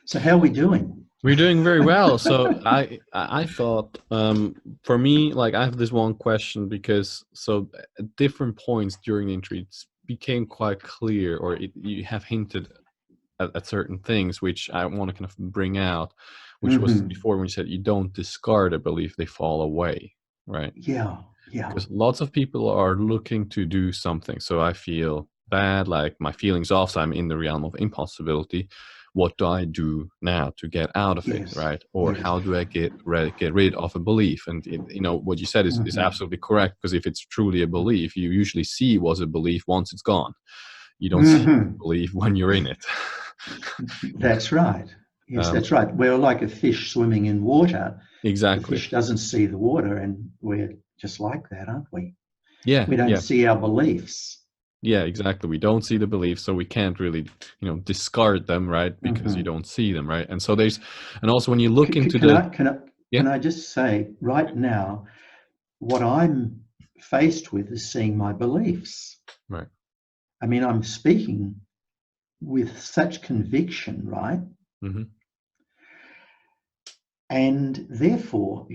So how are we doing? We're doing very well. So I thought for me, like I have this one question because at different points during the interview it became quite clear, or you have hinted at certain things which I want to kind of bring out, which was Hmm. before when you said you don't discard a belief, they fall away, right? Yeah, yeah. Because lots of people are looking to do something. So I feel bad, like my feelings off, so I'm in the realm of impossibility. What do I do now to get out of it, Yes, right? Or yes. how do I get rid of a belief? And what you said is Hmm. absolutely correct, because if it's truly a belief, you usually see it was a belief once it's gone. You don't see Hmm. a belief when you're in it. That's right. Yes, um, that's right. We're like a fish swimming in water. The exactly. fish doesn't see the water, and we're just like that, aren't we? Yeah, We don't yeah. see our beliefs. Yeah, exactly. We don't see the beliefs, so we can't really, discard them, right? Because you Hmm. don't see them, right? And so and also when you look into Can the, I can I yeah, can I just say right now, what I'm faced with is seeing my beliefs. right, I mean, I'm speaking with such conviction, right? hmm, And therefore,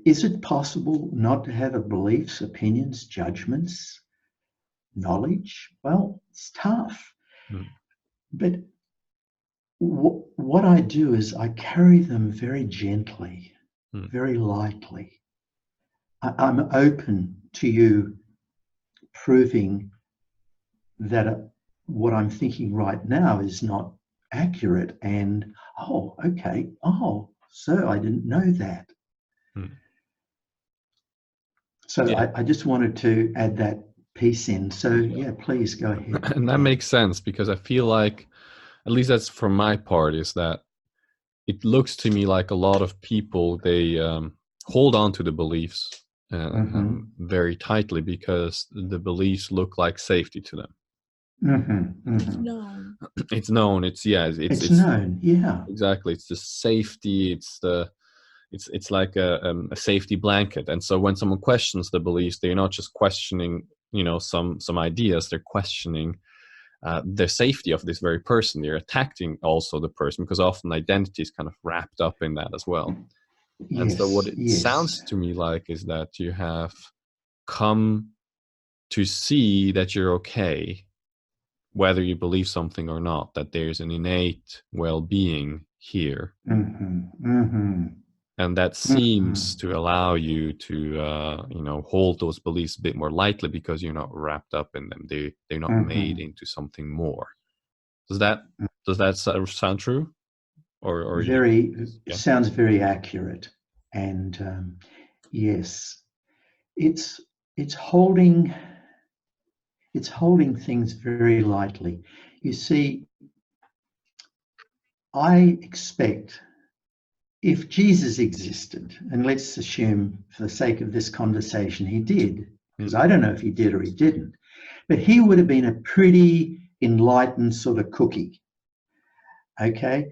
is it possible not to have a beliefs, opinions, judgments, knowledge? Well, it's tough. mm, But what I do is I carry them very gently, mm, very lightly. I'm open to you proving that what I'm thinking right now is not accurate. And, oh, okay. Oh, so I didn't know that. mm. So Yeah, I just wanted to add that piece in. So yeah. yeah, please go ahead. And that Yeah. makes sense because I feel like, at least that's from my part, is that it looks to me like a lot of people, they hold on to the beliefs Hmm. very tightly because the beliefs look like safety to them. Hmm. It's Hmm. known. It's known. It's yeah. It's It's known. Yeah. exactly. It's the safety. It's like a safety blanket. And so when someone questions the beliefs, they're not just questioning some ideas. They're questioning the safety of this very person. They're attacking also the person, because often identity is kind of wrapped up in that as well. And so what Yes. it Yes. sounds to me like is that you have come to see that you're okay, whether you believe something or not, that there's an innate well-being here. Hmm. Hmm. And that Hmm. seems to allow you to hold those beliefs a bit more lightly, because you're not wrapped up in them. They're not made Hmm. into something more. Does that sound true? Or you Very yeah. sounds very accurate. And yes, it's it's holding it's holding things very lightly. You see, I expect if Jesus existed, and let's assume for the sake of this conversation he did, because Mm, I don't know if he did or he didn't, but he would have been a pretty enlightened sort of cookie. Okay.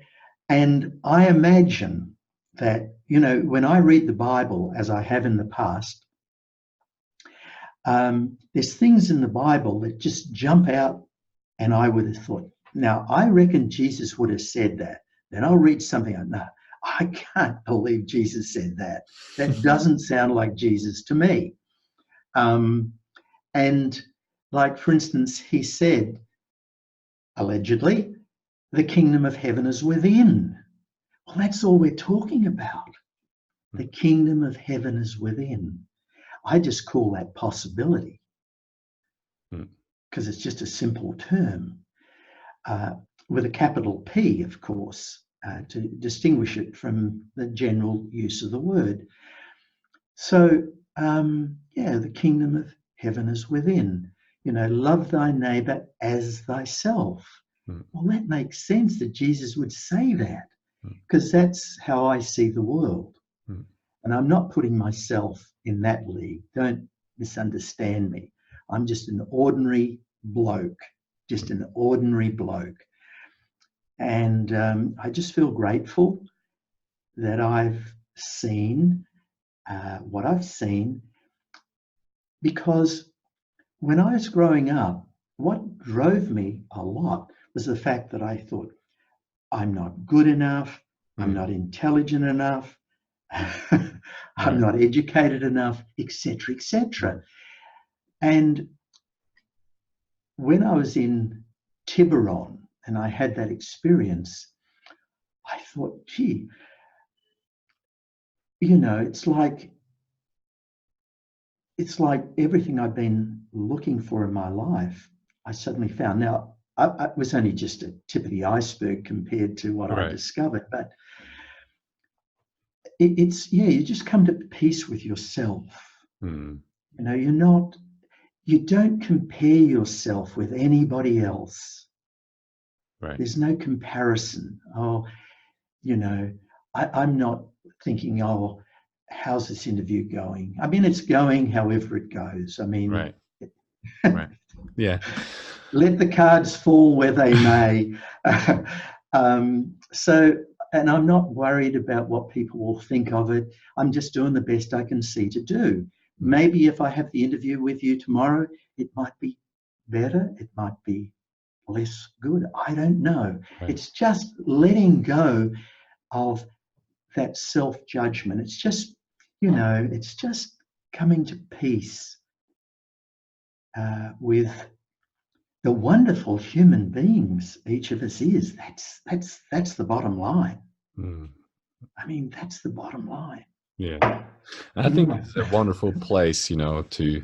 And I imagine that, when I read the Bible, as I have in the past, there's things in the Bible that just jump out, and I would have thought, now, I reckon Jesus would have said that. Then I'll read something, no, I can't believe Jesus said that. That doesn't sound like Jesus to me. Um, and like, for instance, he said, allegedly, the kingdom of heaven is within. Well, that's all we're talking about. mm, The kingdom of heaven is within. I just call that possibility mm, because it's just a simple term uh, with a capital P, of course, to distinguish it from the general use of the word. So, yeah, the kingdom of heaven is within. Love thy neighbor as thyself. mm, Well, that makes sense that Jesus would say that mm, because that's how I see the world. mm, And I'm not putting myself in that league. Don't misunderstand me. I'm just an ordinary bloke, just mm, an ordinary bloke. And I just feel grateful that I've seen what I've seen, because when I was growing up, what drove me a lot was the fact that I thought, I'm not good enough. I'm Mm. not intelligent enough. I'm Right. not educated enough, etc., etc. And when I was in Tiburon and I had that experience, I thought, gee, it's like everything I've been looking for in my life, I suddenly found. Now, I was only just a tip of the iceberg compared to what I Right. discovered, but you just come to peace with yourself. Mm. You don't compare yourself with anybody else. Right. There's no comparison. I'm not thinking, oh, how's this interview going? I mean, it's going however it goes. I mean, Right. Right. Yeah. let the cards fall where they may. And I'm not worried about what people will think of it. I'm just doing the best I can see to do. Mm. Maybe if I have the interview with you tomorrow, it might be better. It might be less good. I don't know. Right. It's just letting go of that self-judgment. It's just, it's just coming to peace with the wonderful human beings each of us is. That's the bottom line. Mm. I mean, that's the bottom line. Yeah. I think it's a wonderful place, to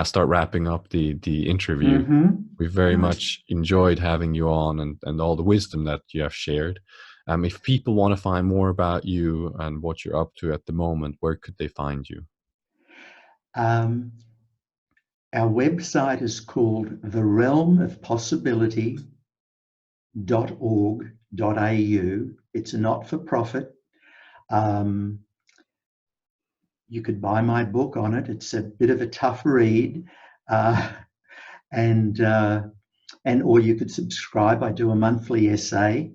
start wrapping up the interview. Mm-hmm. We very much enjoyed having you on and all the wisdom that you have shared. If people want to find more about you and what you're up to at the moment, where could they find you? Our website is called therealmofpossibility.org.au. It's a not-for-profit. You could buy my book on it. It's a bit of a tough read, or you could subscribe. I do a monthly essay.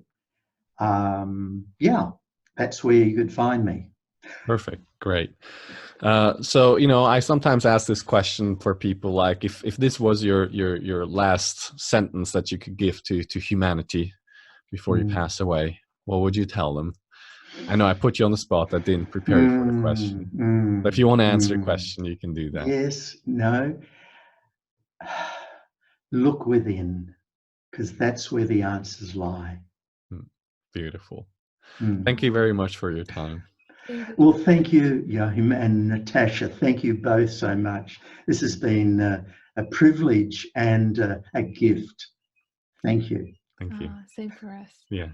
That's where you could find me. Perfect. Great. So, I sometimes ask this question for people, like if this was your last sentence that you could give to humanity before you pass away, what would you tell them? I know I put you on the spot. I didn't prepare you for the question. But if you want to answer the question, you can do that. Yes, no. Look within, because that's where the answers lie. Beautiful. Thank you very much for your time. Well, thank you, Jachym and Natasha. Thank you both so much. This has been a privilege and a gift. Thank you. Thank you. Same for us. Yeah.